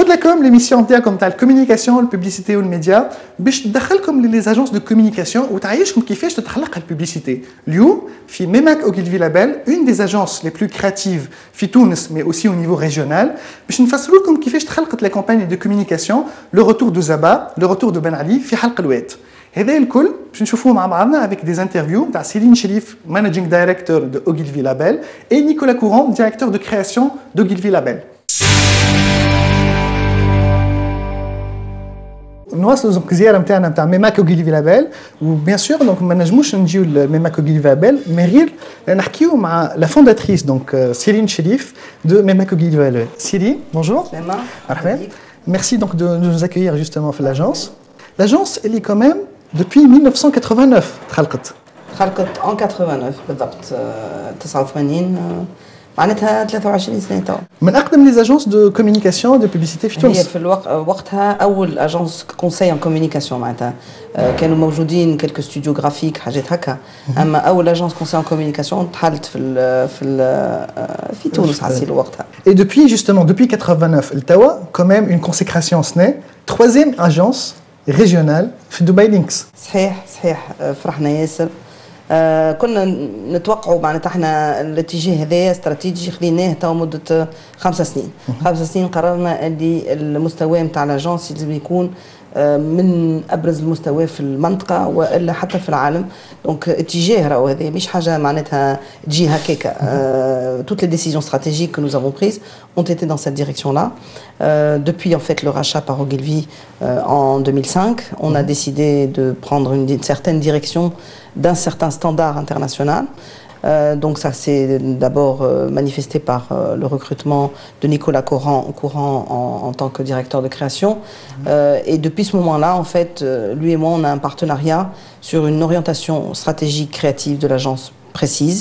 خد لكم l'émission نتاعكم تاع الكوميونيكاسيون البوبليسيتي والميديا باش تدخلكم لي زاجونس دو كوميونيكاسيون وتعيشكم كيفاش تتخلق البوبليسيتي. اليوم في ميماك اوغيلفي لابيل une des agences les plus créatives في تونس mais aussi au niveau régional باش نفسروا لكم كيفاش تخلقت لا كامباني دو كوميونيكاسيون لو روتور دو زبا لو روتور دو بن علي في حلق الواد. هذا الكل باش نشوفوه مع بعضنا avec des interviews تاع سيرين شريف managing director de Ogilvy Label et Nicolas Courant directeur de création d'Ogilvy Label. نواصلوا دونك الزياره نتاعنا نتاع ميماك اوغيلفي لابيل وبيان سور دونك ما نجموش نجيو لميماك اوغيلفي لابيل مي غير نحكيو مع لا فونداتريس دونك سيرين شريف دو ميماك اوغيلفي لابيل. Cyrine, bonjour. مرحبا. Merci donc de nous accueillir justement في l'agence. L'agence elle est quand même depuis 1989 تخلقت en 89 بالضبط 89 معناتها 23 سنه تو. من اقدم لي زاجونس دو كوميونيكاسيون دو بوبليسيتي في تونس. هي في وقتها اول اجونس كونساي ان كوميونيكاسيون معناتها كانوا موجودين كلكو ستوديو جرافيك حاجات هكا اما اول اجونس كونساي ان كوميونيكاسيون تحلت في تونس حسيلو وقتها. Et depuis justement depuis 89 التوا quand même une consécration ce n'est troisième agence régionale في دبي لينكس. صحيح فرحنا ياسر. كنا نتوقعوا معناتها احنا الاتجاه هذايا استراتيجي خليناه تو مده 5 سنين. 5 سنين قررنا اللي المستوى نتاع لاجونس لازم يكون من ابرز المستوى في المنطقه والا حتى في العالم. دونك اتجاه راهو هذا مش حاجه معناتها تجي هكاكا. toutes les décisions stratégiques que nous avons prises ont été dans cette direction-là. Depuis en fait le rachat par Ogilvy en 2005, on a décidé de prendre une certaine direction d'un certain standard international. Donc ça s'est d'abord manifesté par le recrutement de Nicolas Courant en tant que directeur de création. Et depuis ce moment-là, en fait, lui et moi, on a un partenariat sur une orientation stratégique créative de l'agence précise.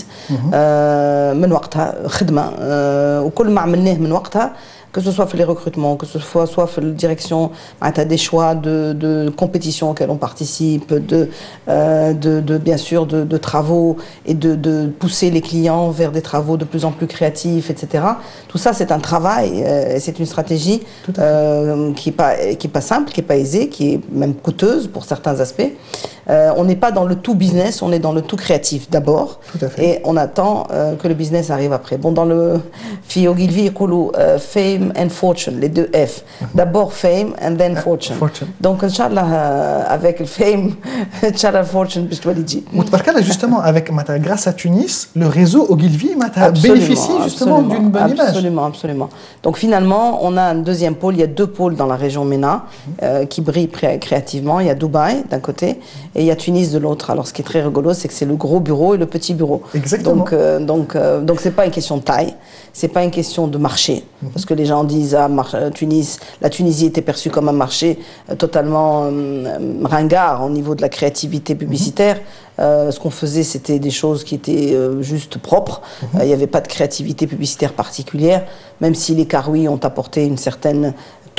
من وقتها خدمة وكل ما عملناه من وقتها que ce soit pour les recrutements, que ce soit pour la direction, des choix de compétitions auxquelles on participe, bien sûr de travaux et de pousser les clients vers des travaux de plus en plus créatifs, etc. Tout ça, c'est un travail, c'est une stratégie qui est pas simple, qui est pas aisée, qui est même coûteuse pour certains aspects. On n'est pas dans le tout business, on est dans le tout créatif d'abord, et on attend que le business arrive après. Bon, dans le fi Ogilvy fame and fortune, les deux F. D'abord fame and then fortune. Donc inchallah avec le fame, inchallah fortune باش تولي تجي. وتبارك الله justement avec grâce à Tunis, le réseau Ogilvy bénéficie justement d'une bonne image. Absolument. Donc finalement, on a un deuxième pôle, il y a deux pôles dans la région MENA qui brillent créativement, il y a Dubaï d'un côté et il y a Tunis de l'autre. Alors ce qui est très rigolo, c'est que c'est le gros bureau et le petit bureau. Exactement. Donc c'est pas une question de taille, c'est pas une question de marché, parce que les gens disent la Tunisie était perçue comme un marché totalement ringard au niveau de la créativité publicitaire. Ce qu'on faisait, c'était des choses qui étaient juste propres. Il n'y avait pas de créativité publicitaire particulière, même si les Caroui ont apporté une certaine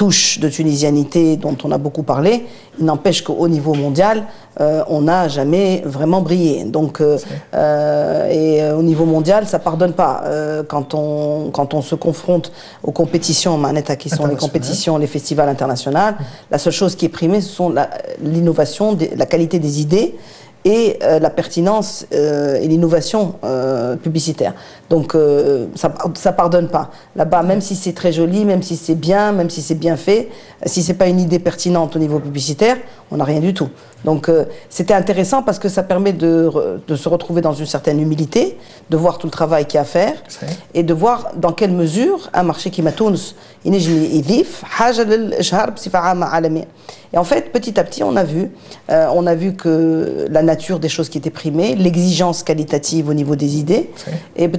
touche de tunisianité dont on a beaucoup parlé. Il n'empêche qu'au niveau mondial, on n'a jamais vraiment brillé. Donc, et au niveau mondial, ça pardonne pas. Quand on se confronte aux compétitions, qui sont les compétitions, les festivals internationaux, la seule chose qui est primée, ce sont l'innovation, la qualité des idées et la pertinence et l'innovation publicitaire. Donc ça pardonne pas. Là-bas, même si c'est très joli, même si c'est bien, même si c'est bien fait, si c'est pas une idée pertinente au niveau publicitaire, on n'a rien du tout. Donc c'était intéressant parce que ça permet de se retrouver dans une certaine humilité, de voir tout le travail qu'il y a à faire et de voir dans quelle mesure un marché qui m'a Tunis ينجم يضيف حاجة للإشهار بصفة عامة عالمية. Et en fait, petit à petit, on a vu que la nature des choses qui étaient primées, l'exigence qualitative au niveau des idées, et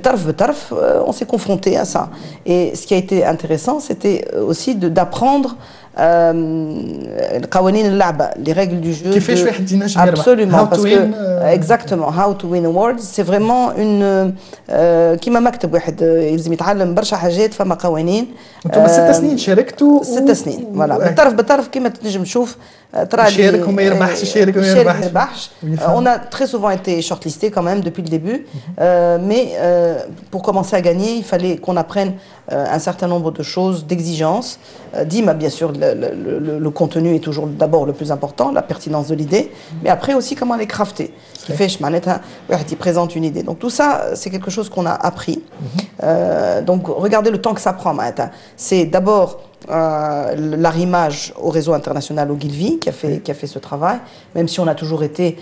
on s'est confronté à ça. Et ce qui a été intéressant, c'était aussi d'apprendre القوانين اللعبة les règles du jeu كيفاش واحد ينجم يربح absolument parce que exactement how to win awards c'est vraiment une كيما مكتب واحد يلزم يتعلم برشا حاجات فما قوانين انتم 6 سنين شاركتوا 6 سنين فوالا بالطرف كيما تنجم تشوف يشارك وما يربحش يشارك وما يربحش. On a très souvent été shortlisté quand même depuis le début, mais pour commencer à gagner, il fallait qu'on apprenne un certain nombre de choses, d'exigences. Dima, bien sûr, le contenu est toujours d'abord le plus important, la pertinence de l'idée, mais après aussi comment les crafter. Ce qui fait que présente une idée. Donc tout ça, c'est quelque chose qu'on a appris. Donc regardez le temps que ça prend. C'est d'abord l'arrimage au réseau international Ogilvy qui a fait ce travail, même si on a toujours été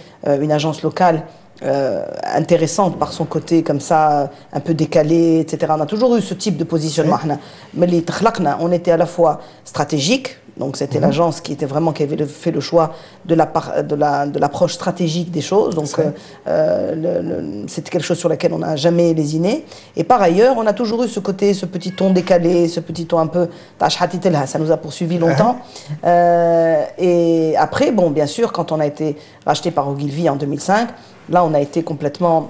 une agence locale intéressante par son côté comme ça, un peu décalé, etc. On a toujours eu ce type de positionnement. Mais on était à la fois stratégique, donc c'était l'agence qui avait fait le choix de l'approche stratégique des choses, donc c'était quelque chose sur lequel on n'a jamais lésiné. Et par ailleurs, on a toujours eu ce petit ton décalé, ce petit ton un peu, ça nous a poursuivi longtemps. Et après, bon, bien sûr, quand on a été racheté par Ogilvy en 2005, là, on a été complètement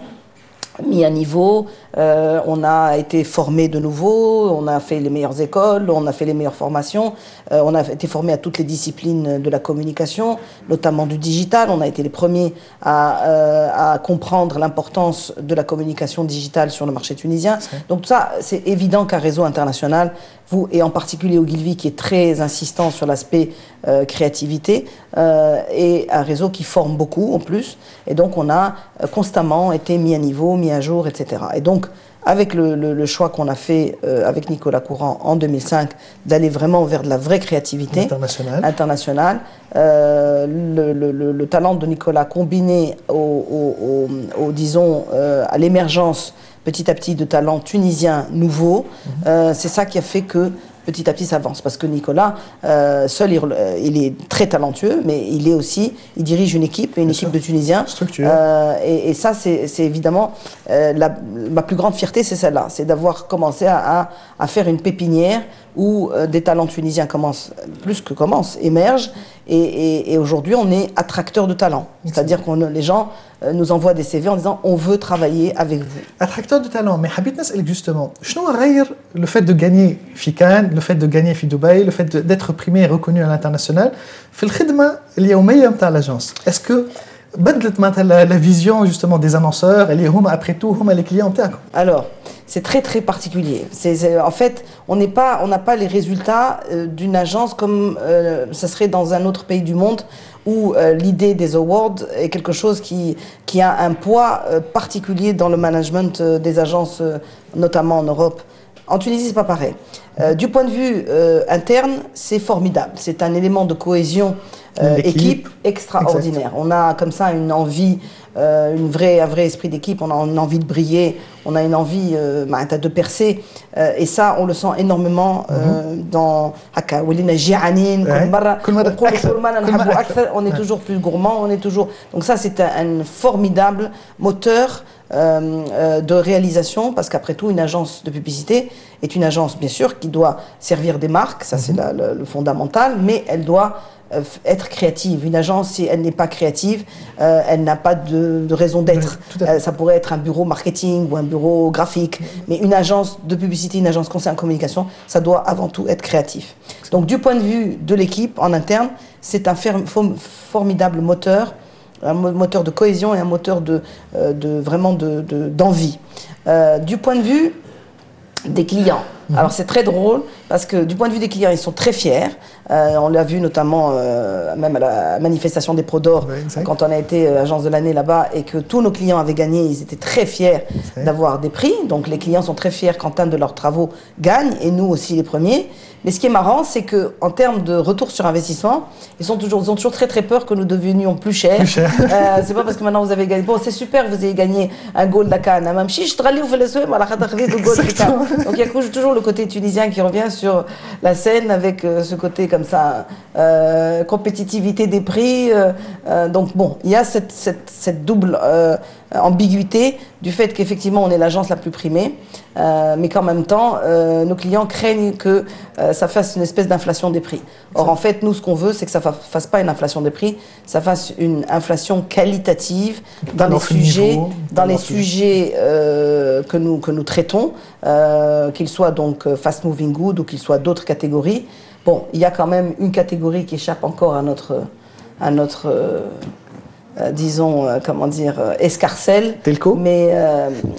mis à niveau, on a été formé de nouveau, on a fait les meilleures écoles, on a fait les meilleures formations, on a été formé à toutes les disciplines de la communication, notamment du digital. On a été les premiers à comprendre l'importance de la communication digitale sur le marché tunisien. Donc tout ça, c'est évident qu'un réseau international, vous, et en particulier Ogilvy qui est très insistant sur l'aspect créativité, et un réseau qui forme beaucoup en plus. Et donc on a constamment été mis à niveau, mis à jour, etc. Et donc avec le choix qu'on a fait avec Nicolas Courant en 2005 d'aller vraiment vers de la vraie créativité internationale, le talent de Nicolas combiné disons à l'émergence petit à petit de talents tunisiens nouveaux, c'est ça qui a fait que petit à petit s'avance, parce que Nicolas seul il est très talentueux, mais il dirige une équipe de Tunisiens, et ça c'est évidemment ma plus grande fierté, c'est celle-là, c'est d'avoir commencé à faire une pépinière où des talents tunisiens émergent, et aujourd'hui on est attracteur de talents, c'est-à-dire que les gens nous envoient des CV en disant on veut travailler avec vous. Attracteur de talent, mais حبيت نسألك justement, شنو غير le fait de gagner في Cannes, le fait de gagner في Dubaï, le fait d'être primé et reconnu à l'international في الخدمة اليومية نتاع l'agence? Est-ce que بدلت معناتها la vision justement des annonceurs اللي هما après tout هما les clients نتاعكم؟ Alors, c'est très très particulier. En fait, on n'a pas les résultats d'une agence comme ça serait dans un autre pays du monde où l'idée des awards est quelque chose qui a un poids particulier dans le management des agences, notamment en Europe. En Tunisie, c'est pas pareil. Du point de vue interne, c'est formidable. C'est un élément de cohésion équipe extraordinaire. On a comme ça une envie, un vrai esprit d'équipe, on a une envie de briller, on a une envie de percer, et ça on le sent énormément dans on est toujours plus gourmand, donc ça c'est un formidable moteur de réalisation, parce qu'après tout une agence de publicité est une agence bien sûr qui doit servir des marques, ça c'est le fondamental, mais elle doit être créative. Une agence, si elle n'est pas créative, elle n'a pas de raison d'être. Ça pourrait être un bureau marketing ou un bureau graphique, mais une agence de publicité, une agence conseil en communication, ça doit avant tout être créatif. Donc du point de vue de l'équipe en interne, c'est un formidable moteur, un moteur de cohésion et un moteur d'envie. Du point de vue des clients, alors c'est très drôle parce que du point de vue des clients, ils sont très fiers. On l'a vu notamment même à la manifestation des Pros d'Or, quand on a été agence de l'année là-bas et que tous nos clients avaient gagné, ils étaient très fiers d'avoir des prix. Donc les clients sont très fiers quand un de leurs travaux gagne, et nous aussi les premiers. Mais ce qui est marrant, c'est qu'en termes de retour sur investissement, ils ont toujours très très peur que nous devenions plus chers. C'est pas parce que maintenant vous avez gagné. Bon, c'est super, vous avez gagné un goal de Cannes. Donc il y a toujours le côté tunisien qui revient sur la scène avec ce côté comme ça, compétitivité des prix. Donc bon, il y a cette double ambiguïté du fait qu'effectivement on est l'agence la plus primée, mais qu'en même temps nos clients craignent que ça fasse une espèce d'inflation des prix. Or en fait nous ce qu'on veut c'est que ça fasse pas une inflation des prix, ça fasse une inflation qualitative dans les sujets, que nous traitons, qu'ils soient donc fast moving good ou qu'ils soient d'autres catégories. Bon, il y a quand même une catégorie qui échappe encore à notre disons, comment dire, escarcelle. Telco. Mais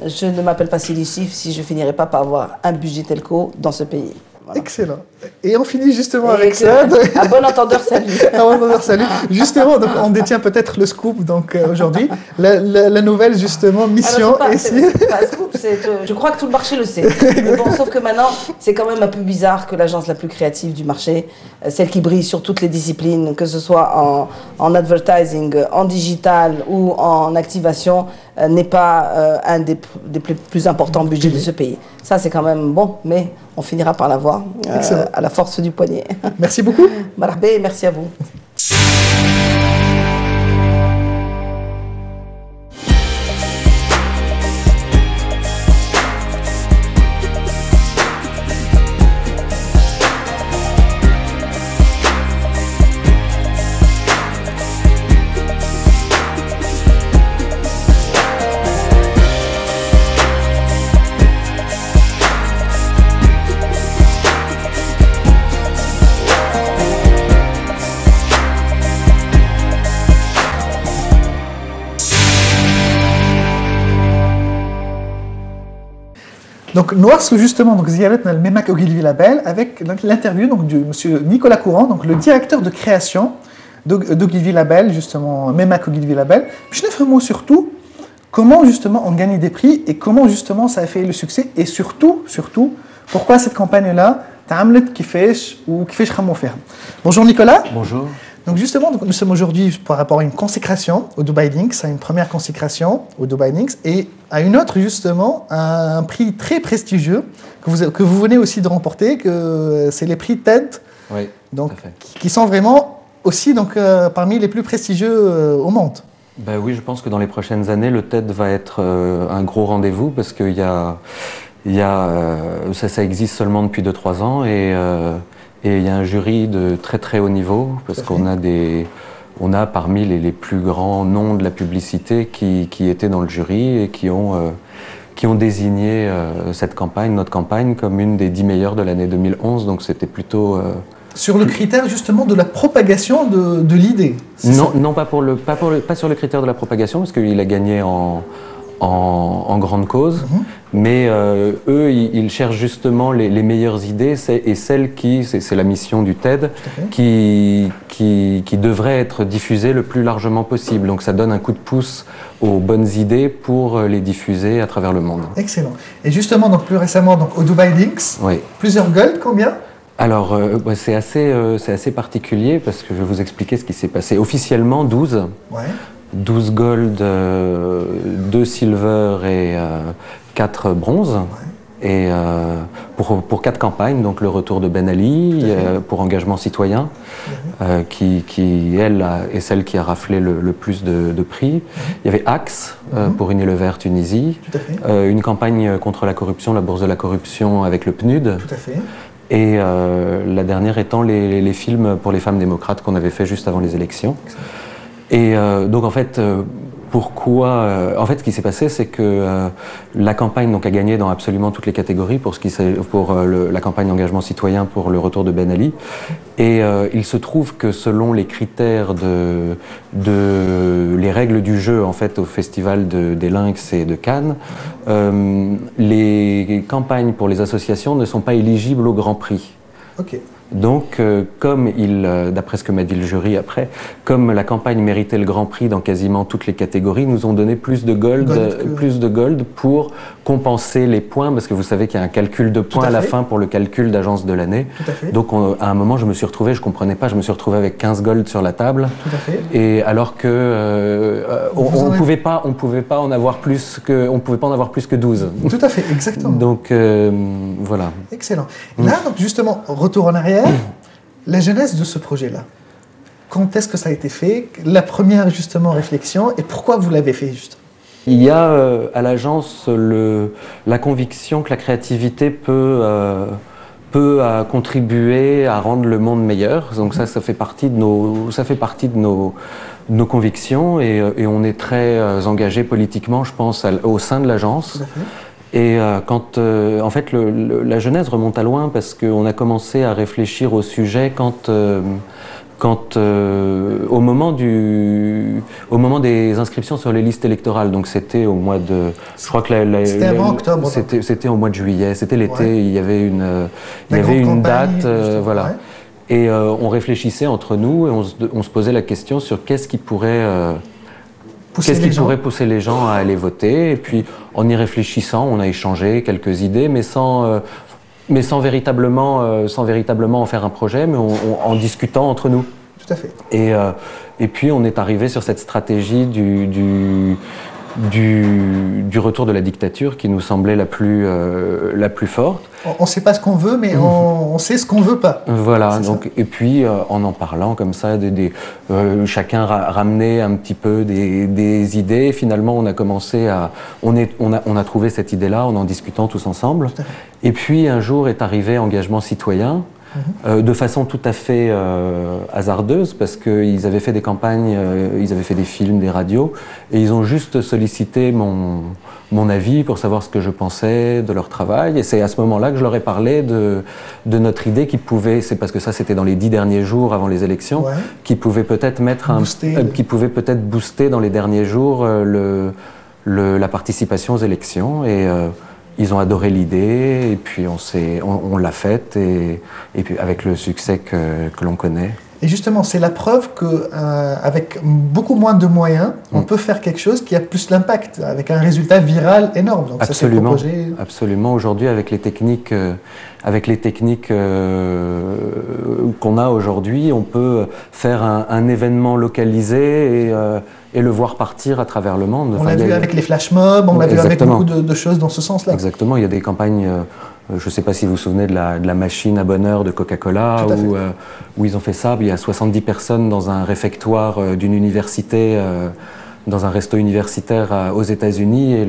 je ne m'appelle pas Silicif si je finirais pas par avoir un budget telco dans ce pays. Voilà. Excellent. Et on finit justement avec ça. Un bon entendeur, salut. Un bon entendeur, salut. Justement, donc, on détient peut-être le scoop donc, aujourd'hui. La nouvelle, justement, mission ici. C'est pas un scoop, je crois que tout le marché le sait. Mais bon, sauf que maintenant, c'est quand même un peu bizarre que l'agence la plus créative du marché, celle qui brille sur toutes les disciplines, que ce soit en advertising, en digital ou en activation, n'est pas un des plus importants budgets de ce pays. Ça, c'est quand même bon, mais on finira par l'avoir à la force du poignet. Merci beaucoup. Marhaba, merci à vous. Donc, nous avons justement le Memak Ogilvy Label avec l'interview de monsieur Nicolas Courant, donc le directeur de création d'Ogilvy Label, justement Memak Ogilvy Label. Je ne sais surtout comment justement on gagne des prix et comment justement ça a fait le succès et surtout pourquoi cette campagne-là t'a amené qui fait ou qui fait faire. Bonjour Nicolas. Bonjour. Donc justement, nous sommes aujourd'hui par rapport à une consécration au Dubai Links, à une première consécration au Dubai Links et à une autre justement, un prix très prestigieux que vous venez aussi de remporter, que c'est les prix TED, oui, donc, qui sont vraiment aussi donc, parmi les plus prestigieux au monde. Ben oui, je pense que dans les prochaines années, le TED va être un gros rendez-vous parce qu'il ça existe seulement depuis 2-3 ans et il y a un jury de très très haut niveau parce qu'on a parmi les plus grands noms de la publicité qui étaient dans le jury et qui ont désigné cette campagne, notre campagne, comme une des 10 meilleures de l'année 2011. Donc c'était plutôt... Sur le critère justement de la propagation de l'idée. Non, pas sur le critère de la propagation parce qu'il a gagné en grande cause, mais eux, ils cherchent justement les meilleures idées et celles c'est la mission du TED, qui devraient être diffusées le plus largement possible. Donc ça donne un coup de pouce aux bonnes idées pour les diffuser à travers le monde. Excellent. Et justement, donc, plus récemment, donc, au Dubai Links, plusieurs gold, combien ? Alors, c'est assez particulier parce que je vais vous expliquer ce qui s'est passé. Officiellement, 12. Ouais. 12 gold, 2 silver et 4 bronze. Ouais. Et pour 4 campagnes, donc le retour de Ben Ali, pour engagement citoyen, qui elle, est celle qui a raflé le plus de prix. Il y avait Axe, pour Unilever Tunisie. Une campagne contre la corruption, la bourse de la corruption avec le PNUD. Tout à fait. Et la dernière étant les films pour les femmes démocrates qu'on avait fait juste avant les élections. Et donc en fait, en fait, ce qui s'est passé, c'est que la campagne donc, a gagné dans absolument toutes les catégories pour la campagne engagement citoyen pour le retour de Ben Ali. Et il se trouve que selon les critères les règles du jeu en fait au festival des Lynx et de Cannes, les campagnes pour les associations ne sont pas éligibles au Grand Prix. Okay. Donc, comme d'après ce que m'a dit le jury après, comme la campagne méritait le Grand Prix dans quasiment toutes les catégories, nous ont donné plus de gold pour compenser les points, parce que vous savez qu'il y a un calcul de points à la fin pour le calcul d'agence de l'année. Donc, à un moment, je me suis retrouvé, je comprenais pas, je me suis retrouvé avec 15 gold sur la table. Tout à fait. Et alors que on pouvait pas en avoir plus que 12. Tout à fait, exactement. Donc, voilà. Excellent. Là, donc justement, retour en arrière. La genèse de ce projet-là, quand est-ce que ça a été fait? La première, justement, réflexion, et pourquoi vous l'avez fait, juste? Il y a à l'agence la conviction que la créativité peut contribuer à rendre le monde meilleur. Donc ça fait partie de nos convictions et on est très engagé politiquement, je pense, au sein de l'agence. Et en fait, la genèse remonte à loin parce qu'on a commencé à réfléchir au sujet au moment des inscriptions sur les listes électorales, donc c'était au mois de, je crois que c'était avant octobre. C'était au mois de juillet, c'était l'été. Il y avait une date, voilà. Ouais. Et on réfléchissait entre nous et on se posait la question sur qu'est-ce qui pourrait pousser les gens à aller voter. Et puis en y réfléchissant, on a échangé quelques idées, mais sans véritablement en faire un projet, mais en discutant entre nous. Tout à fait. Et puis on est arrivé sur cette stratégie du retour de la dictature qui nous semblait la plus forte. On ne sait pas ce qu'on veut, mais on sait ce qu'on ne veut pas. Voilà, donc, et puis en parlant comme ça, chacun ramenait un petit peu des idées. Finalement, on a commencé on a trouvé cette idée-là en discutant tous ensemble. Et puis un jour est arrivé Engagement citoyen. De façon tout à fait hasardeuse, parce qu'ils avaient fait des campagnes, ils avaient fait des films, des radios, et ils ont juste sollicité mon avis pour savoir ce que je pensais de leur travail. Et c'est à ce moment-là que je leur ai parlé de notre idée qui pouvait, c'est parce que ça c'était dans les 10 derniers jours avant les élections, qui pouvait peut-être qui pouvait peut-être booster dans les derniers jours la participation aux élections. Et ils ont adoré l'idée, et puis on l'a faite, et puis avec le succès que l'on connaît. Et justement, c'est la preuve qu'avec beaucoup moins de moyens, on peut faire quelque chose qui a plus d'impact, avec un résultat viral énorme. Donc absolument, ça absolument. Aujourd'hui, avec les techniques qu'on a aujourd'hui, on peut faire un événement localisé et le voir partir à travers le monde. On l'a vu avec les flash mobs, on l'a vu avec beaucoup de choses dans ce sens-là. Exactement, il y a des campagnes, je ne sais pas si vous vous souvenez de la machine à bonheur de Coca-Cola, où ils ont fait ça. Il y a 70 personnes dans un réfectoire d'une université, dans un resto universitaire aux États-Unis, et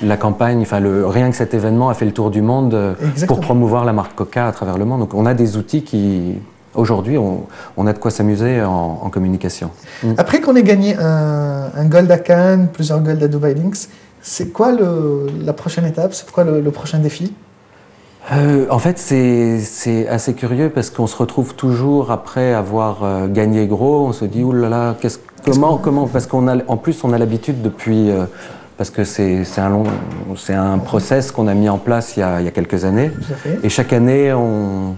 la campagne, rien que cet événement a fait le tour du monde pour promouvoir la marque Coca à travers le monde. Donc on a des outils qui... Aujourd'hui, on a de quoi s'amuser en communication. Après qu'on ait gagné un gold à Cannes, plusieurs golds à Dubai Links, c'est quoi la prochaine étape? C'est quoi le prochain défi? En fait, c'est assez curieux parce qu'on se retrouve toujours après avoir gagné gros. On se dit, oulala, comment parce en plus, on a l'habitude depuis... parce que c'est un process qu'on a mis en place il y a quelques années. Et chaque année, on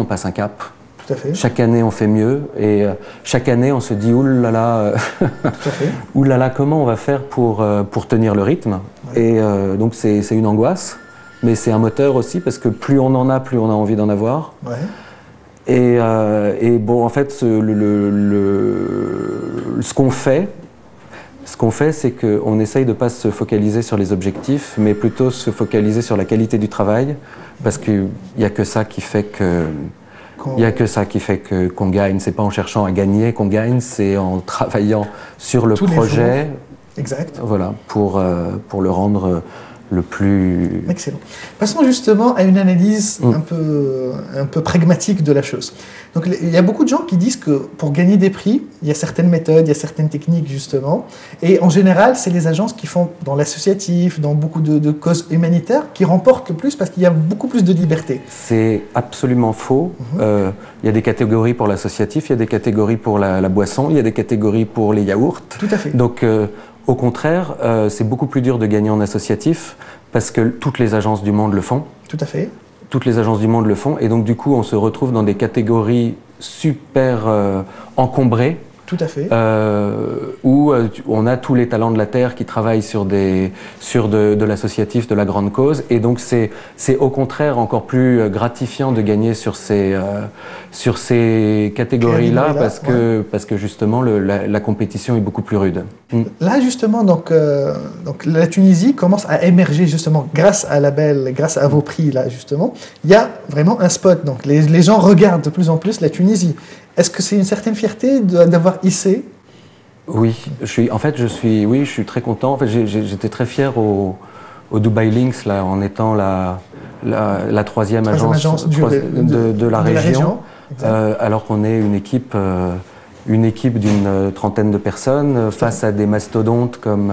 passe un cap. Tout à fait. Chaque année, on fait mieux, et chaque année, on se dit oulala, comment on va faire pour tenir le rythme. Et donc c'est une angoisse, mais c'est un moteur aussi, parce que plus on en a, plus on a envie d'en avoir. Et bon, en fait, ce qu'on fait, c'est qu'on essaye de ne pas se focaliser sur les objectifs, mais plutôt se focaliser sur la qualité du travail, parce qu'il n'y a que ça qui fait qu'on gagne. C'est pas en cherchant à gagner qu'on gagne, c'est en travaillant sur le projet. Exact. Voilà, pour le rendre le plus... Excellent. Passons justement à une analyse un peu pragmatique de la chose. Donc il y a beaucoup de gens qui disent que pour gagner des prix, il y a certaines méthodes, il y a certaines techniques justement, et en général, c'est les agences qui font dans l'associatif, dans beaucoup de causes humanitaires, qui remportent le plus parce qu'il y a beaucoup plus de liberté. C'est absolument faux. Il y a des catégories pour l'associatif, il y a des catégories pour la boisson, il y a des catégories pour les yaourts. Tout à fait. Donc au contraire, c'est beaucoup plus dur de gagner en associatif parce que toutes les agences du monde le font. Tout à fait. Toutes les agences du monde le font, et donc du coup on se retrouve dans des catégories super encombrées. Tout à fait. Où on a tous les talents de la Terre qui travaillent sur de l'associatif, de la grande cause, et donc c'est au contraire encore plus gratifiant de gagner sur ces catégories-là parce que justement la compétition est beaucoup plus rude. Là justement, donc la Tunisie commence à émerger justement grâce à Label, grâce à vos prix là justement. Il y a vraiment un spot, donc les gens regardent de plus en plus la Tunisie. Est-ce que c'est une certaine fierté d'avoir hissé Oui, je suis très content. En fait, j'étais très fier au Dubai Links là, en étant la troisième agence de la région, alors qu'on est une équipe d'une trentaine de personnes face à des mastodontes comme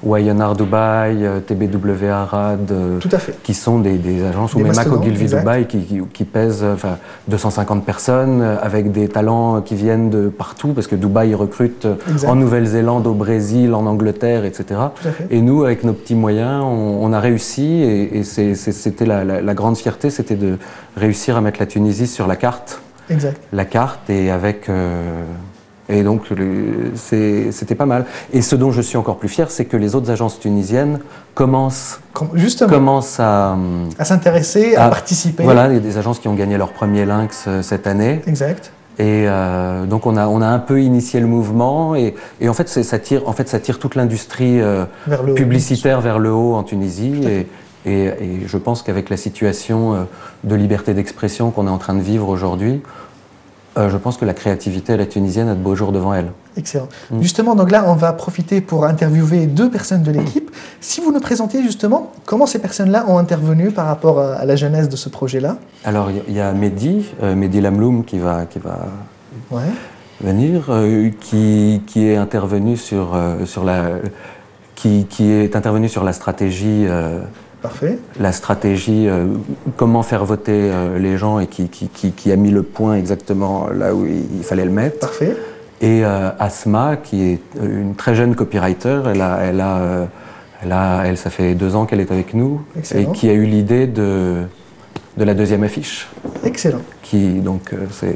YNR Dubai, TBW Arad, qui sont des agences, ou même Ogilvy Dubai qui pèsent 250 personnes avec des talents qui viennent de partout parce que Dubaï recrute en Nouvelle-Zélande, au Brésil, en Angleterre, etc. Et nous, avec nos petits moyens, on a réussi et c'était la grande fierté, c'était de réussir à mettre la Tunisie sur la carte. Exact. La carte et donc c'était pas mal. Et ce dont je suis encore plus fier, c'est que les autres agences tunisiennes commencent à s'intéresser, à participer. Voilà, il y a des agences qui ont gagné leur premier Lynx cette année. Exact. Et donc on a un peu initié le mouvement et en fait ça tire toute l'industrie publicitaire vers le haut en Tunisie. Et je pense qu'avec la situation de liberté d'expression qu'on est en train de vivre aujourd'hui, je pense que la créativité à la tunisienne a de beaux jours devant elle. Excellent. Justement, donc là, on va profiter pour interviewer 2 personnes de l'équipe. Si vous nous présentiez justement comment ces personnes-là ont intervenu par rapport à la genèse de ce projet-là. Alors, il y a Mehdi Lamloum qui va venir, qui est intervenu sur la stratégie. Parfait. La stratégie, comment faire voter les gens et qui a mis le point exactement là où il fallait le mettre. Parfait. Et Asma, qui est une très jeune copywriter, ça fait 2 ans qu'elle est avec nous. Excellent. Et qui a eu l'idée de la deuxième affiche. Excellent.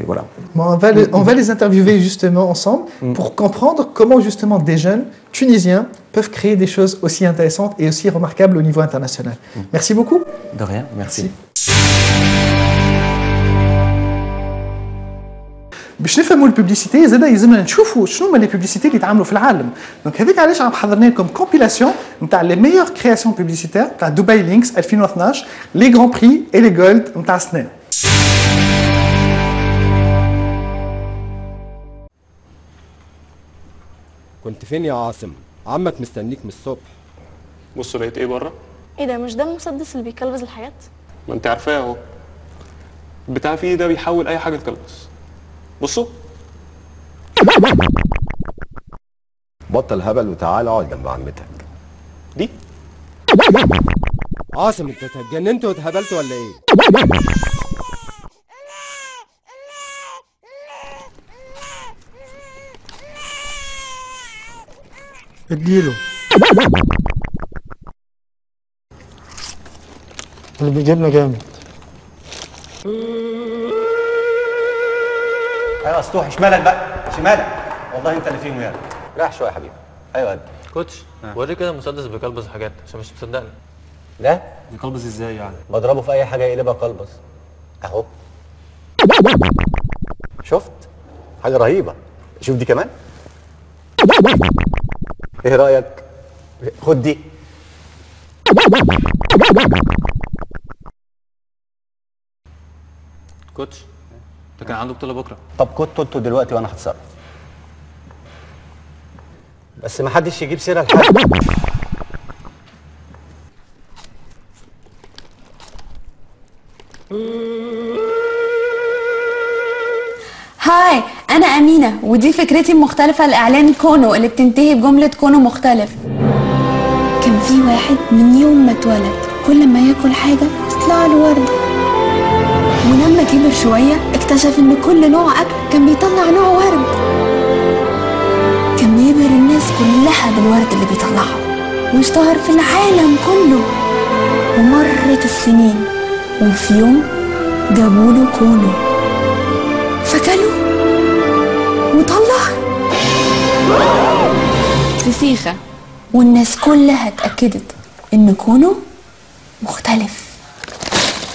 Voilà. Bon, on va les interviewer justement ensemble pour comprendre comment justement des jeunes tunisiens peuvent créer des choses aussi intéressantes et aussi remarquables au niveau international. Merci beaucoup. De rien, merci. باش نفهموا الببليسيتي زاد يلزمنا نشوفوا شنو هما لي بوبليسيتي اللي يتعاملوا في العالم. دونك هذيك علاش عم حضرنا لكم كومبيلاسيون نتاع لي ميور كرياسيون بوبليسيتير نتاع دبي لينكس 2012 لي غران بري اي لي جولد نتاع السنه. كنت فين يا عاصم؟ عمك مستنيك من الصبح. بص لقيت ايه بره؟ ايه ده مش ده المسدس اللي بيكلبز الحاجات؟ ما انت عارفاه اهو. البتاع فيه ده بيحول اي حاجه لكلبز. بصوا. بطل هبل وتعال اقعد جنب عمتك. دي؟ عاصم انت اتجننت واتهبلت ولا ايه؟ اديله اللي بيجيبنا جامد. ايوه سطوح شمالك بقى شمالك والله انت اللي فيهم يالا. راح شويه يا حبيبي. ايوه قد كوتش وري كده المسدس بيكلبز حاجات عشان مش مصدقني. ده بيكلبز ازاي يعني؟ بضربه في اي حاجه يقلبها قلبز اهو. شفت حاجه رهيبه. شوف دي كمان. ايه رايك؟ خد دي. كوتش ده كان عنده بطوله بكره. طب كنتوا انتوا دلوقتي وانا هتصرف. بس ما حدش يجيب سيره لحد. هاي أنا أمينة ودي فكرتي المختلفة لإعلان كونو اللي بتنتهي بجملة كونو مختلف. كان في واحد من يوم ما اتولد كل ما ياكل حاجة تطلع له وردة، ولما كبر شوية اكتشف إن كل نوع أكل كان بيطلع نوع ورد. كان بيبهر الناس كلها بالورد اللي بيطلعه واشتهر في العالم كله. ومرت السنين وفي يوم جابوله كونو فكلوا وطلع فسيخة، والناس كلها اتأكدت إن كونو مختلف.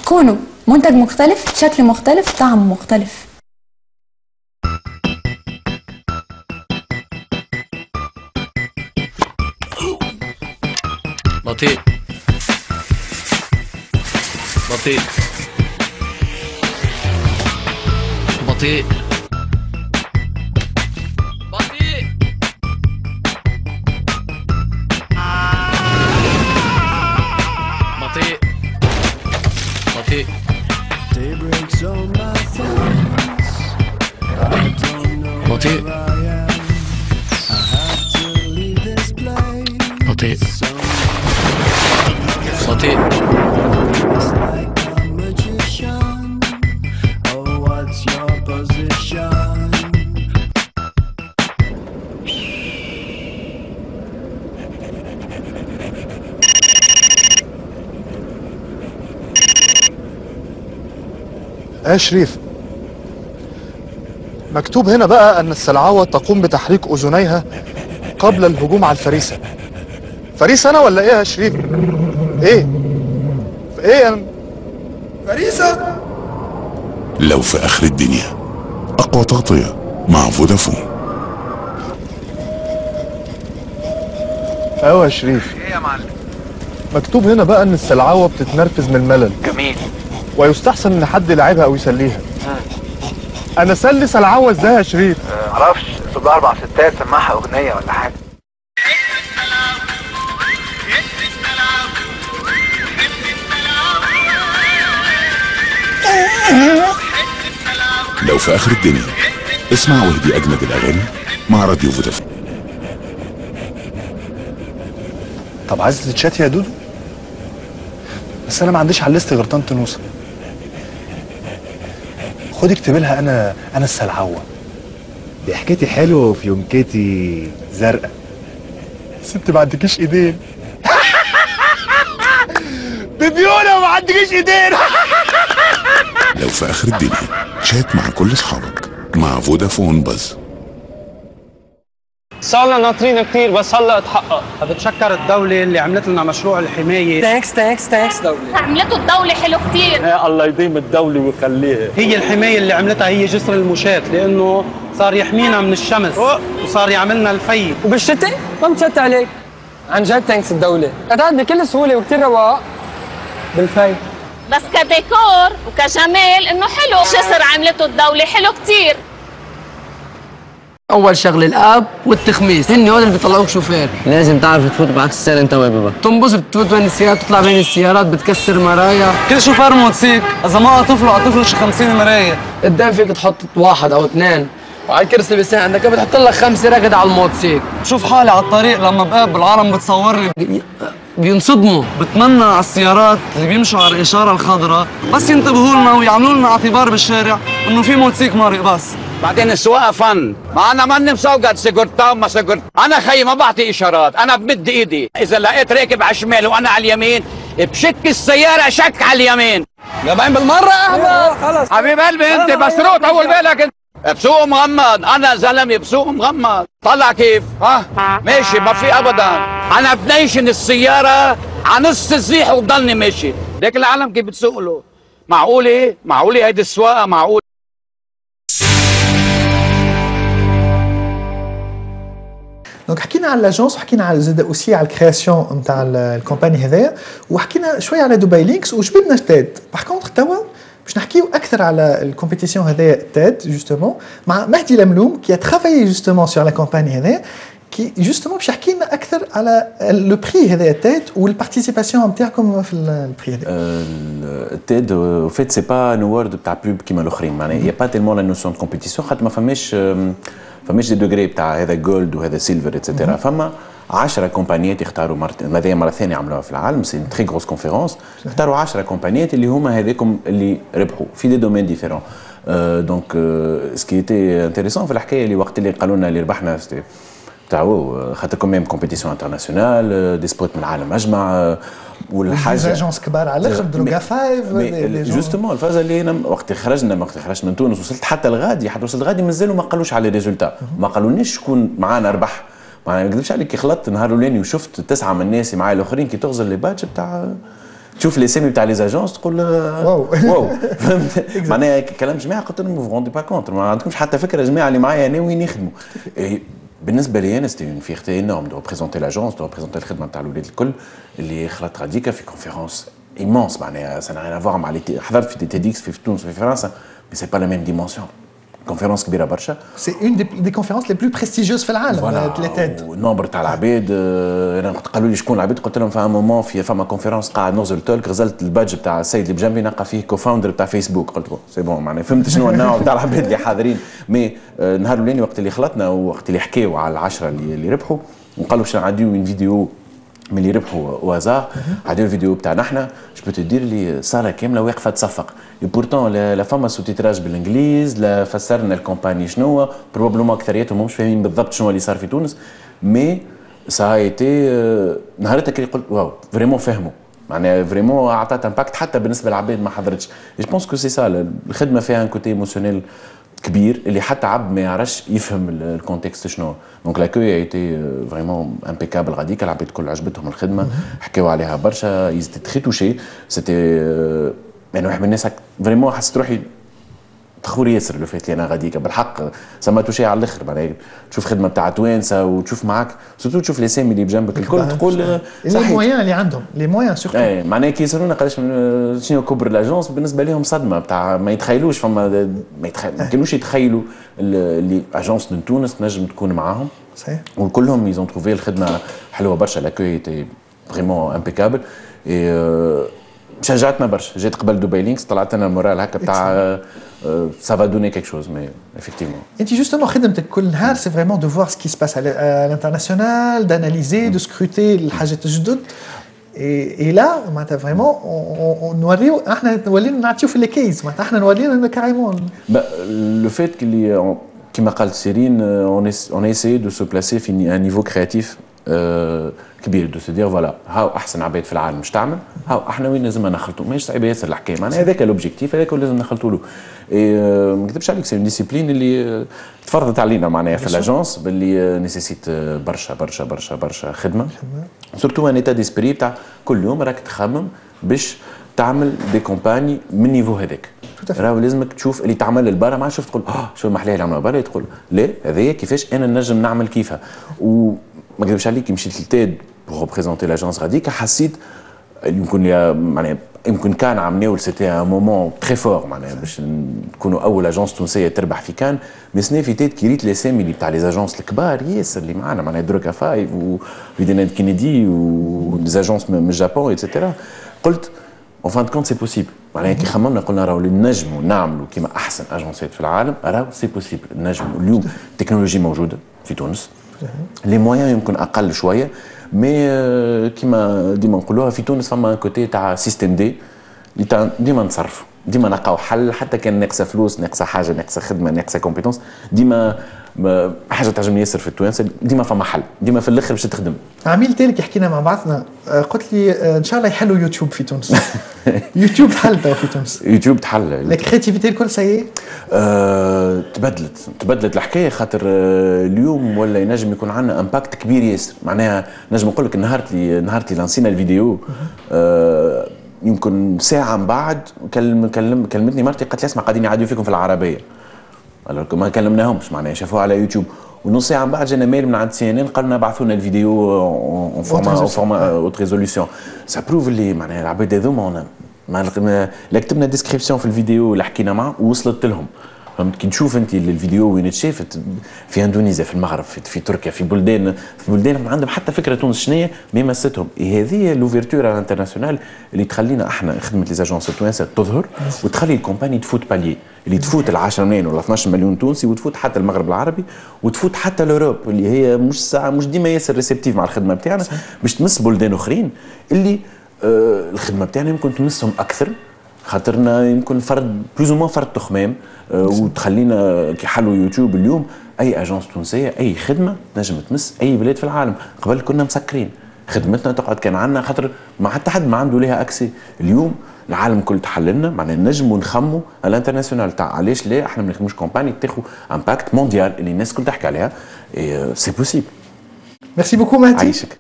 كونو منتج مختلف، شكل مختلف، طعم مختلف. بطيء بطيء بطيء بطيء بطيء بطيء بطيء. شريف، مكتوب هنا بقى أن السلعوة تقوم بتحريك أذنيها قبل الهجوم على الفريسة. فريسة أنا ولا إيه يا شريف؟ إيه؟ إيه أنا؟ فريسة؟ لو في آخر الدنيا أقوى تغطية مع فودافون. أيوة يا شريف. إيه يا معلم؟ مكتوب هنا بقى أن السلعوة بتتنرفز من الملل. جميل. ويستحسن ان حد يلعبها او يسليها. انا اسلي سلعوه ازاي يا شريف؟ معرفش، صوت 4 ستات سمعها اغنيه ولا حاجه. لو في اخر الدنيا اسمع واهدي اجمد الاغاني مع راديو فودافون. طب عايز تتشات يا دودو؟ بس انا ما عنديش على الليست غير طنط نوسه. خد اكتب لها انا السلعوه. دي حكايتي حلوه وفيونكتي زرقاء. ست ما عندكيش ايدين. بديونه ما عندكيش ايدين. لو في اخر الدنيا شات مع كل اصحابك مع فودافون باز. صار لنا ناطرين كتير بس هلا اتحقق. بتشكر الدولة اللي عملت لنا مشروع الحماية. تانكس دولة. عملته الدولة حلو كتير. يا الله يديم الدولة ويخليها. هي الحماية اللي عملتها هي جسر المشاة لأنه صار يحمينا من الشمس وصار يعملنا الفي. وبالشتاء ما بتشت عليك. عن جد تانكس الدولة. قطعت بكل سهولة وكتير رواق بالفي. بس كديكور وكجمال إنه حلو. جسر عملته الدولة حلو كتير. اول شغله الاب والتخميس، هن هول اللي بيطلعوك شوفير. لازم تعرف تفوت بعكس السير انت وبابا. تنبسط بتفوت بين السيارات، تطلع بين السيارات، بتكسر مرايا. كل شوفير موتسيك اذا ما قطف له شي 50 مرايه. قدام فيك تحط 1 أو 2 وعلى الكرسي اللي عندك بتحط لك 5 ركض على الموتسيك. بشوف حالي على الطريق لما بقابل العالم بتصورني بينصدموا. بتمنى على السيارات اللي بيمشوا على الاشاره الخضراء بس ينتبهوا لنا ويعملوا لنا اعتبار بالشارع انه في موتسيك مارق بس. بعدين السواقه فن، ما انا ماني مسوقت سيجرتان ما سيجرت، انا خيي ما بعطي اشارات، انا بمد ايدي، اذا لقيت راكب على الشمال وانا على اليمين بشك السياره شك على اليمين. جايين بالمره احمد خلص حبيب قلبي انت بس روح طول بالك انت. بسوق مغمض، انا زلمه بسوق مغمض، طلع كيف؟ ها؟ ماشي ما في ابدا، انا بنيشن السياره على نص الزيح وبضلني ماشي، ليك العالم كيف بتسوق له؟ معقوله؟ معقوله هيدي السواقه معقوله؟ دونك حكينا على لاجونس وحكينا على زاد اوسي على الكرياسيون نتاع الكومباني هذايا وحكينا شويه على دبي لينكس وجبدنا تاد. باغ كونتر توا باش نحكيو اكثر على الكومبيتيسيون هذايا تاد جوستومون مع مهدي لملوم كي ترافايي جوستومون سور لا كومباني هذايا كي جوستومون باش يحكي لنا اكثر على لو بري هذايا تاد والبارتيسيباسيون نتاعكم في البري هذايا. تاد au fait c'est pas un award بتاع بوب كيما الاخرين معناها y a pas tellement la notion de compétition خاطر ما فماش دي دوغري بتاع هذا جولد وهذا سيلفر اتسيتيرا. فما 10 كومبانيات يختاروا هذه مره ثانيه عملوها في العالم سي تري غروس كونفيرونس. اختاروا 10 كومبانيات اللي هما هذاكم اللي ربحوا في دي دومين ديفيرون. دونك سكي ايتي انتريسون في الحكايه اللي وقت اللي قالوا لنا اللي ربحنا تاعو خاطركم ميم كومبيتيسيون انترناسيونال دي سبوت من العالم اجمع والحاجه زاجونس كبار على الاخر دروغا 5 جوستومون الفازه اللي انا وقت خرجت من تونس وصلت حتى الغادي مازالوا ما قالوش على الريزولتا ما قالولنيش شكون معانا ربح. ما نكذبش عليك كي خلطت نهار الاولاني وشفت 9 من الناس معايا الاخرين كي تغزل لي بادج بتاع تشوف لي سامي بتاع لي زاجونس تقول واو فهمت معناها كلام جماعه قلت لهم فو روندي با كونت ما عندكمش حتى فكره جماعه اللي معايا هنا وين يخدموا. بالنسبه لي انا سيتي اون فيرتي انورم دو ريبريزونتي لاجونس دو ريبريزونتي الخدمه نتاع الولاد الكل اللي خلطت غاديكا في كونفيرونس ايمونس معناها سا نارين افوار مع حضرت في تي ديكس في تونس في فرنسا مي سي با لا ميم ديمونسيون كونفيرونس كبيره برشا. سي اون دي كونفيرونس لي بلو بريستيجيوز في العالم تلاتات. والنمبر تاع العباد انا قالوا لي شكون العباد قلت لهم في مومون فما كونفيرونس قاعد نغزل تولك غزلت البادج تاع السيد اللي بجنبي نلقى فيه كوفاوندر تاع فيسبوك قلت له سي بون معناها فهمت شنو النوع تاع العباد اللي حاضرين. مي النهار الاولاني وقت اللي خلطنا وقت اللي حكاوا على العشره اللي ربحوا وقالوا باش نعديو من فيديو من اللي ربحوا وازار عادوا الفيديو بتاعنا احنا جو تدير لي صاله كامله واقفه تصفق بورتون لا فما سو تيتراج بالانجليز لا فسرنا الكومباني شنو بروبابلومون اكثريتهم مش فاهمين بالضبط شنو اللي صار في تونس مي سا ايتي نهارتها كي قلت واو فريمون فهموا معناها فريمون اعطت امباكت حتى بالنسبه للعباد ما حضرتش. جو بونس كو سي سا الخدمه فيها ان كوتي ايموسيونيل كبير اللي حتى عبد ما يعرفش يفهم الكونتكست شنو. دونك لاكوي ايتي فريمون امبيكابل غاديك العباد الكل عجبتهم الخدمه حكاوا عليها برشا يزيد تري توشي سيتي يعني واحد من الناس فريمون حسيت روحي تخور ياسر لو فات لي انا غاديك بالحق سما توشي على الاخر معناها تشوف خدمه بتاع توانسه وتشوف معاك سورتو تشوف لي سامي اللي بجنبك الكل تقول لي مويان اللي عندهم لي مويان سورتو معناها كي يسالونا قداش شنو كبر لاجونس بالنسبه لهم صدمه بتاع ما يتخيلوش فما ما كانوش يتخيلوا اللي اجونس من تونس تنجم تكون معاهم صحيح وكلهم يزون تروفي الخدمه حلوه برشا لاكوي تي فريمون امبيكابل شجعتنا برشا جيت قبل دبي لينكس طلعت لنا المورال هكا بتاع ça va donner quelque chose mais effectivement. Et justement خدمتك كل نهار c'est vraiment de voir ce qui se passe à l'international, d'analyser, de scruter الحاجات الجدد. Et là معناتها vraiment نوريو احنا نوليو نعطيو في الكيس معناتها احنا نوريو كاريمون. Le fait qu'il كما قالت سيرين on a essayé de se placer في un niveau créatif كبير دو سو دير فوالا هاو احسن عباد في العالم مش تعمل هاو احنا وين لازم نخلطوا ماهيش صعيبه ياسر الحكايه معناها هذاك الاوبجيكتيف هذاك لازم نخلطوا له. ما نكذبش عليك سي ديسيبلين اللي تفرضت علينا معناها في الاجونس باللي نيسيسيت برشا برشا برشا برشا خدمه سورتو ان ايتا ديسبري تاع كل يوم راك تخمم باش تعمل دي كومباني من نيفو هذاك. راهو لازمك تشوف اللي تعمل للبرا ما شفت تقول شو المحليه اللي عملوها برا تقول لا هذايا كيفاش انا نجم نعمل كيفها. وما نكذبش عليك مشيت للتاد pour représenter l'agence غاديك حسيت يمكن معناها يمكن كان عملناو سيتي ان مومون تري فور معناها باش نكونوا اول اجونس تونسيه تربح في كان مي سني في تيت كي ريت لي سامي اللي بتاع لي اجونس الكبار ياسر اللي معانا معناها دروكا 5 وفيدينات كينيدي ودي اجونس من الجابون ايتترا قلت اون فان كونت سي بوسيبل معناها كي خممنا قلنا راهو نجموا نعملوا كيما احسن اجونسات في العالم راهو سي بوسيبل نجموا اليوم التكنولوجي موجوده في تونس لي مويان يمكن اقل شويه مي كيما ديما نقولوها في تونس فما ان كوتي تاع سيستم دي اللي ديما نتصرفوا ديما نلقاو حل حتى كان ناقصه فلوس ناقصه حاجه ناقصه خدمه ناقصه كومبيتونس ديما حاجه تعجبني ياسر في التوانسه ديما فما حل ديما في الاخر باش تخدم. عميل تالك حكينا مع بعضنا قلت لي ان شاء الله يحلوا يوتيوب في تونس. يوتيوب تحل في تونس. يوتيوب تحل. الكرياتيفيتي الكل سي تبدلت الحكايه خاطر اليوم ولا ينجم يكون عندنا امباكت كبير ياسر معناها نجم نقول لك نهار اللي لانسينا الفيديو يمكن ساعه من بعد كلمتني مرتي قالت لي اسمع قاعدين يعادوا فيكم في العربيه. ما كلمناهمش معناها شافوها على يوتيوب ونص ساعه من بعد جانا ميل من عند سي ان ان قالوا لنا ابعثوا لنا الفيديو اون فورما اوت ريزوليسيون سا بروف اللي معناها العباد هذوما لا كتبنا ديسكريبسيون في الفيديو اللي حكينا معاه ووصلت لهم فهمت كي تشوف انت الفيديو وين تشافت في اندونيسيا في المغرب في تركيا في بلدان عندهم حتى فكره تونس شنية ما مستهم. هذه لوفيرتور على الانترناسيونال اللي تخلينا احنا خدمه لي زاجونس التوانسه تظهر وتخلي الكومباني تفوت بالي اللي تفوت ال 10 ملايين ولا 12 مليون تونسي وتفوت حتى المغرب العربي وتفوت حتى لوروب اللي هي مش ديما ياسر ريسبتيف مع الخدمه بتاعنا باش تمس بلدان اخرين اللي الخدمه بتاعنا يمكن تمسهم اكثر خاطرنا يمكن فرد بلوز او فرد تخمام وتخلينا كي حلوا يوتيوب اليوم اي اجونس تونسيه اي خدمه نجم تمس اي بلاد في العالم. قبل كنا مسكرين خدمتنا تقعد كان عندنا خاطر ما حتى حد ما عنده ليها اكسي. اليوم العالم كل تحللنا معناها نجموا نخموا على الانترناسيونال تاع علاش لا احنا ما نخدموش كومباني تاخذ امباكت مونديال اللي الناس كل تحكي عليها سي بوسيبل. ميرسي بوكو مهدي. عايشك.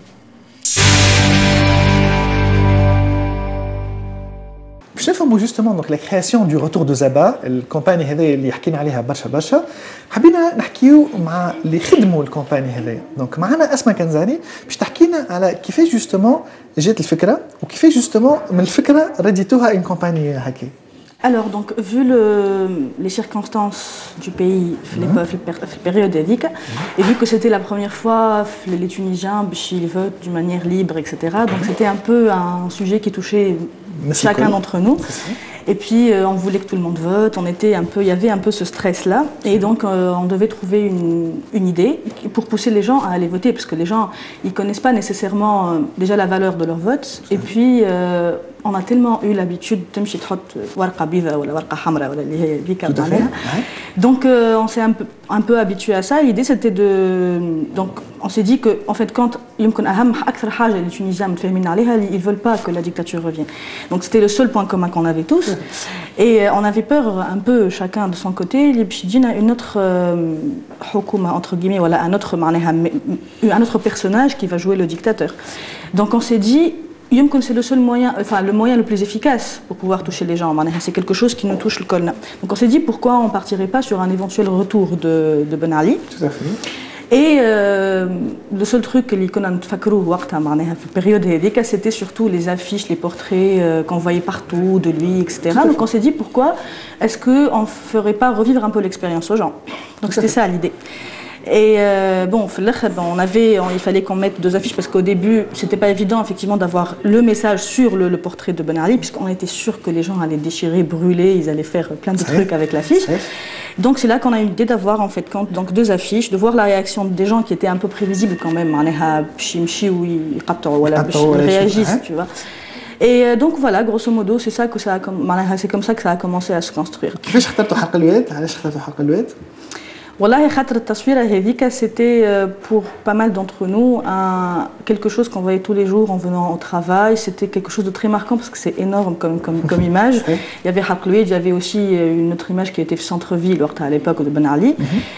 باش نفهموا جوستومون دونك لا كرياسيون دو روتور دو زابا الكومباني هذايا اللي حكينا عليها برشا حبينا نحكيو مع اللي خدموا الكومباني هذايا. دونك معنا اسماء كنزاني باش تحكينا على كيفاش جوستومون جات الفكره وكيفاش جوستومون من الفكره رديتوها ان كومباني هكا. Alors, donc, vu les circonstances du pays, la période édique, et vu que c'était la première fois les Tunisiens ils votent d'une manière libre, etc., donc c'était un peu un sujet qui touchait chacun d'entre nous. Et puis, on voulait que tout le monde vote, il y avait un peu ce stress-là, et donc on devait trouver une idée pour pousser les gens à aller voter, parce que les gens, ils connaissent pas nécessairement déjà la valeur de leur vote, et puis on a tellement eu l'habitude de تمشي تحط ورقة بيضاء ولا ورقة حمراء ولا اللي هي ديك معناها. Donc on s'est un peu habitué à ça. L'idée c'était donc on s'est dit que en fait quand يمكن أهم أكثر حاجة اللي التونسيين متفاهمين عليها ils veulent pas que la dictature revienne. Donc c'était le seul point commun qu'on avait tous. Et on avait peur un peu chacun de son côté اللي باش يجينا une autre حكومة entre guillemets voilà un autre personnage qui va jouer le dictateur. Donc on s'est dit c'est le seul moyen, enfin le moyen le plus efficace pour pouvoir toucher les gens. C'est quelque chose qui nous touche le colna. Donc on s'est dit pourquoi on partirait pas sur un éventuel retour de Ben Ali. Tout à fait. Et le seul truc que l'icône a fait période c'était surtout les affiches, les portraits qu'on voyait partout de lui, etc. Donc on s'est dit pourquoi est-ce qu'on ne ferait pas revivre un peu l'expérience aux gens. Donc c'était ça l'idée. Et il fallait qu'on mette 2 affiches parce qu'au début, c'était pas évident effectivement d'avoir le message sur le portrait de Ben Ali, puisqu'on était sûr que les gens allaient déchirer, brûler, ils allaient faire plein de trucs avec l'affiche. Donc c'est là qu'on a eu l'idée d'avoir en fait donc 2 affiches, de voir la réaction des gens qui étaient un peu prévisibles quand même, ils réagissent, tu vois. Et donc voilà, grosso modo, c'est comme ça que ça a commencé à se construire. كيفاش اخترتوا حلقة الواد؟ علاش اخترتوا حلقة الواد؟ والله خاطر التصويره هذيك c'était pour pas mal d'entre nous quelque chose qu'on voyait tous les jours en venant au travail. C'était quelque chose de très marquant parce que c'est énorme comme image. Il y avait Haklouid, il y avait aussi une autre image qui était centre-ville à l'époque de Ben Ali.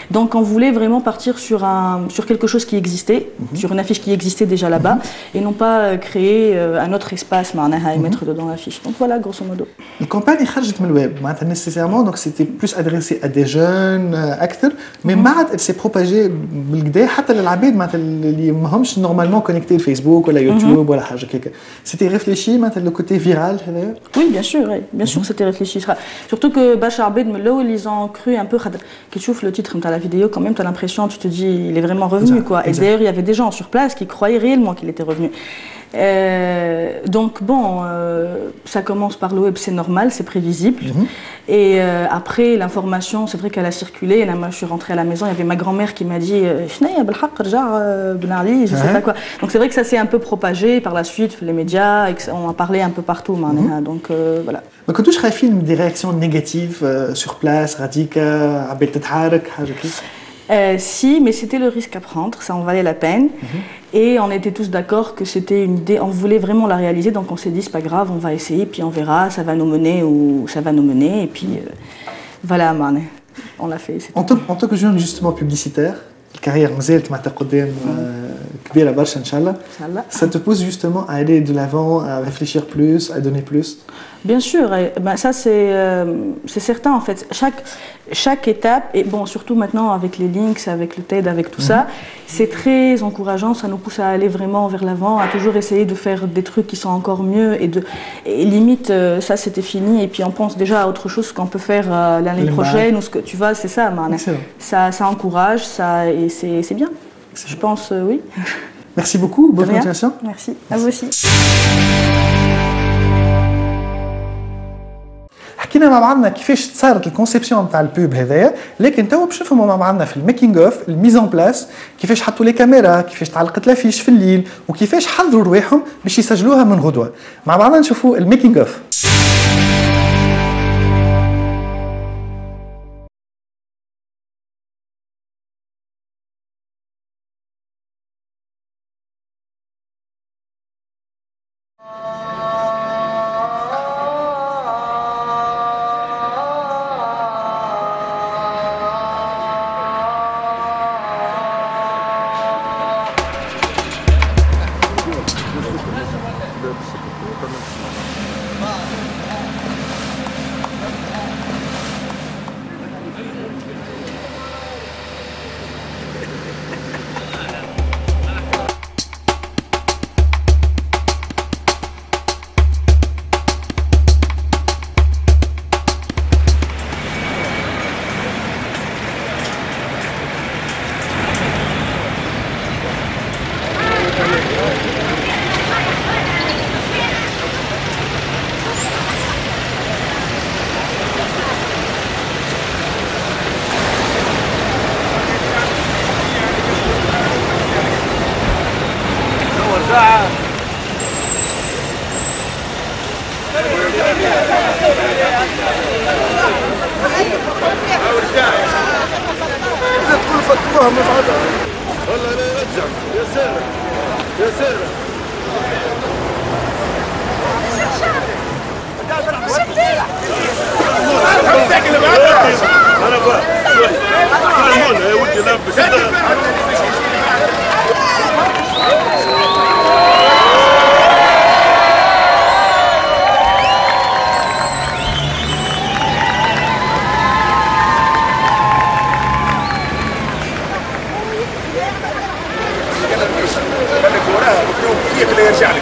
Donc on voulait vraiment partir sur quelque chose qui existait, sur une affiche qui existait déjà là-bas, et non pas créer un autre espace et mettre dedans l'affiche. Donc voilà, grosso modo. La campagne خرجت من الويب معناتها nécessairement, donc c'était plus adressé à des jeunes أكثر. Mais elle s'est propagée بالكدا حتى للعباد معناتها اللي ماهمش normalement connectés الفيسبوك ولا يوتيوب ولا حاجه كيكا. C'était réfléchi معناتها le côté viral هذايا. Oui, bien sûr c'était réfléchi. Surtout que Bachar Abed Mello, ils ont cru un peu que tu ouvres le titre de la vidéo quand même tu as l'impression, tu te dis il est vraiment revenu quoi. Et d'ailleurs, il y avait des gens sur place qui croyaient réellement qu'il était revenu. Donc bon, ça commence par le web, c'est normal, c'est prévisible. Et après, l'information, c'est vrai qu'elle a circulé. Et là, moi, je suis rentrée à la maison, il y avait ma grand-mère qui m'a dit Ben Ali, je sais pas quoi. Donc c'est vrai que ça s'est un peu propagé par la suite, les médias, on en parlait un peu partout. Donc voilà. ما كنتوش خايفين des réactions négatives sur place, radicales, عباد تتحرك حاجه كيف؟ Si, mais c'était le risque à prendre, ça en valait la peine. Et on était tous d'accord que c'était une idée, on voulait vraiment la réaliser, donc on s'est dit c'est pas grave, on va essayer, puis on verra, ça va nous mener ou ça va nous mener, et puis voilà, on l'a fait. En tant que jeune justement publicitaire, الكارير مازالت معناتها قدام كبيره برشا ان شاء الله. Ça te pousse justement à aller de l'avant, à réfléchir plus, à donner plus. Bien sûr, ça c'est certain en fait. Chaque étape, et bon surtout maintenant avec les links, avec le TED, avec tout ça, c'est très encourageant, ça nous pousse à aller vraiment vers l'avant, à toujours essayer de faire des trucs qui sont encore mieux et limite ça c'était fini et puis on pense déjà à autre chose qu'on peut faire l'année prochaine ou ce que tu vois, c'est ça, ça encourage, ça et c'est bien. Je pense oui. Merci beaucoup, bonne continuation. Merci, à vous aussi. حكينا مع بعضنا كيفاش صارت الكونسيبسيون نتاع البوب هذايا، لكن توا باش نفهموا مع بعضنا في الميكينغ اوف الميزون بلاس كيفاش حطوا لي كاميرا، كيفاش تعلقت لافيش في الليل، وكيفاش حضروا رواحهم باش يسجلوها من غدوه. مع بعضنا نشوفوا الميكينغ اوف. فهم مصعدة والله لا يرجع يا سارة يا سارة انا بقى يا ولدي لابس خليك وراها مكتوب فيك اللي يرجع لك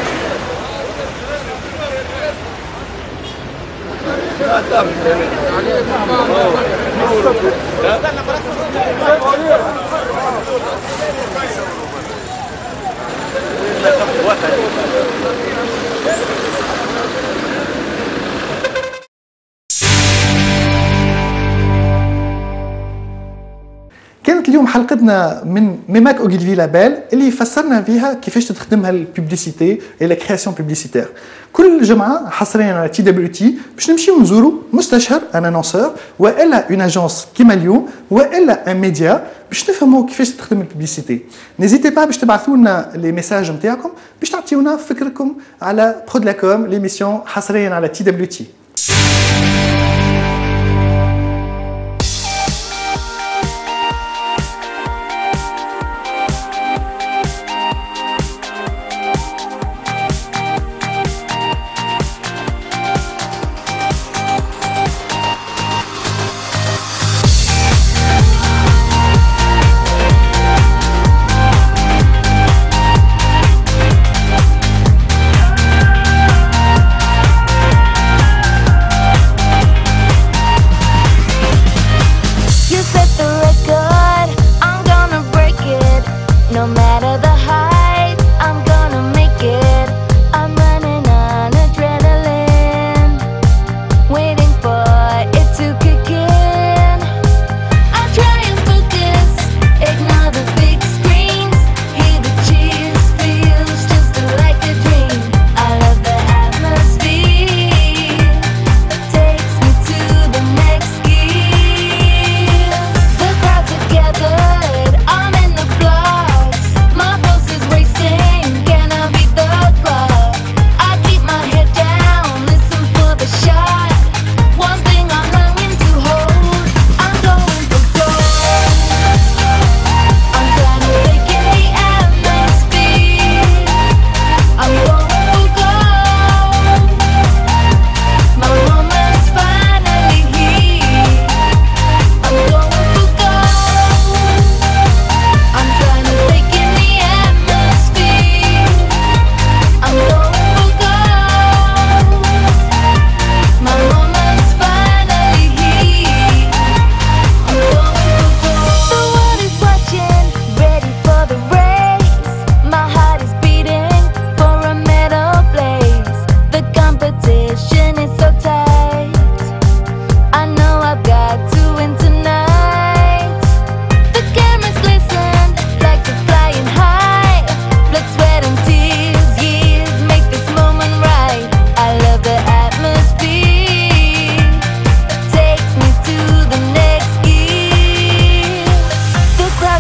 كانت اليوم حلقتنا من ميماك اوغيلفي لابيل اللي فسرنا فيها كيفاش تستخدمها الببليسيتي اي لا كرياسيون ببليسيتير. كل جمعه حصريا على تي دبليو تي باش نمشيو نزوروا مستشار ان انونسور والا اون اجونس كيما اليوم والا ان ميديا باش نفهموا كيفاش تستخدم الببليسيتي. نيزيتي با باش تبعثوا لنا لي ميساج نتاعكم باش تعطيونا فكركم على برود لاكوم ليميسيون حصريا على تي دبليو تي.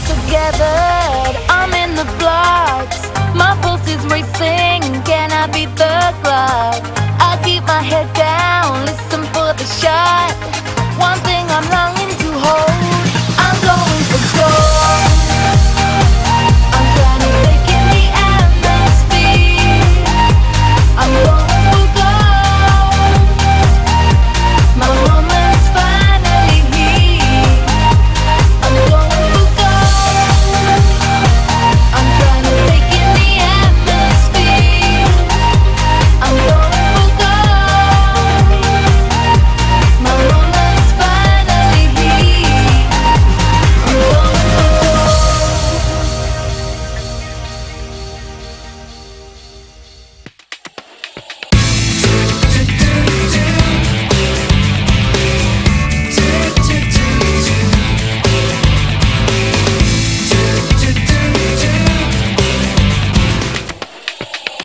together.